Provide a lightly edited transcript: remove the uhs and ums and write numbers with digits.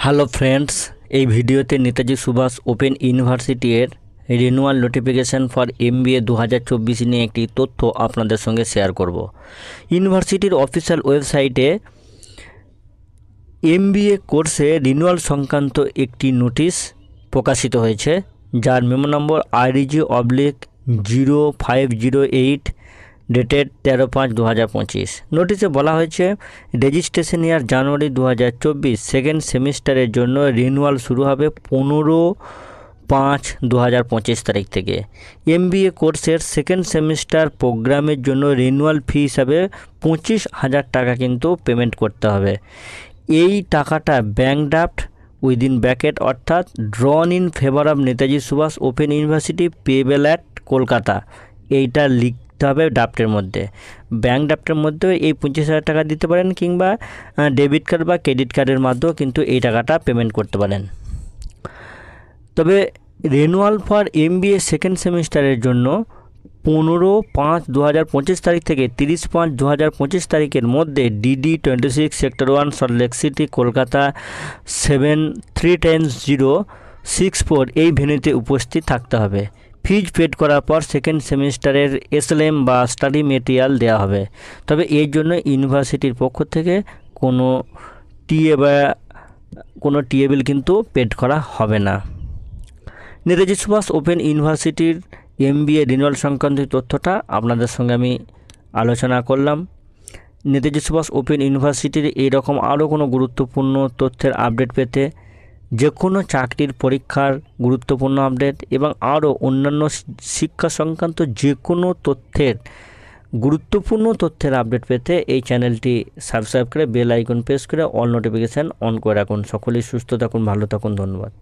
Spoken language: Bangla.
হ্যালো ফ্রেন্ডস, এই ভিডিওতে নেতাজি সুভাষ ওপেন ইউনিভার্সিটির রিনিউয়াল নোটিফিকেশান ফর MBA 2024 নিয়ে একটি তথ্য আপনাদের সঙ্গে শেয়ার করব। ইউনিভার্সিটির অফিসিয়াল ওয়েবসাইটে MBA কোর্সে রিনিউয়াল সংক্রান্ত একটি নোটিশ প্রকাশিত হয়েছে, যার মেমো নম্বর REG/0508 ডেটেড 13/5/2025। নোটিশে বলা হয়েছে রেজিস্ট্রেশন ইয়ার জানুয়ারি 2024 সেকেন্ড সেমিস্টারের জন্য রিনিউয়াল শুরু হবে 15/5/2025 তারিখ থেকে। MBA কোর্সের সেকেন্ড সেমিস্টার প্রোগ্রামের জন্য রিনিউয়াল ফি হিসাবে 25,000 টাকা কিন্তু পেমেন্ট করতে হবে। এই টাকাটা ব্যাঙ্ক ড্রাফট উইদিন ব্র্যাকেট অর্থাৎ drawn in favour of Netaji Subhas open university payable at Kolkata, এইটা লিখতে হবে ড্রাফটের মধ্যে। ব্যাঙ্ক ড্রাফটের মধ্যে এই 25,000 টাকা দিতে পারেন, কিংবা ডেবিট কার্ড বা ক্রেডিট কার্ডের মাধ্যমেও কিন্তু এই টাকাটা পেমেন্ট করতে পারেন। তবে রিনিউয়াল ফর MBA সেকেন্ড সেমিস্টারের জন্য 15/5/2025 তারিখ থেকে 30/5/2025 তারিখের মধ্যে DD 26 sector 1 Salt Lake city Kolkata 731064 এই ভেন্যুতে উপস্থিত থাকতে হবে। ফিজ পেড করার পর সেকেন্ড সেমিস্টারের SLM বা স্টাডি মেটেরিয়াল দেওয়া হবে। তবে এর জন্য ইউনিভার্সিটির পক্ষ থেকে কোনো টিএ বিল কিন্তু পেড করা হবে না। নেতাজি সুভাষ ওপেন ইউনিভার্সিটির MBA রিনিউয়াল সংক্রান্ত তথ্যটা আপনাদের সঙ্গে আমি আলোচনা করলাম। নেতাজি সুভাষ ওপেন ইউনিভার্সিটির এইরকম আরও কোনো গুরুত্বপূর্ণ তথ্যের আপডেট পেতে, যে কোনো চাকরির পরীক্ষার গুরুত্বপূর্ণ আপডেট এবং আরও অন্যান্য শিক্ষা সংক্রান্ত যে কোনো গুরুত্বপূর্ণ তথ্যের আপডেট পেতে এই চ্যানেলটি সাবস্ক্রাইব করে বেল আইকন প্রেস করে অল নোটিফিকেশান অন করে রাখুন। সকলেই সুস্থ থাকুন, ভালো থাকুন, ধন্যবাদ।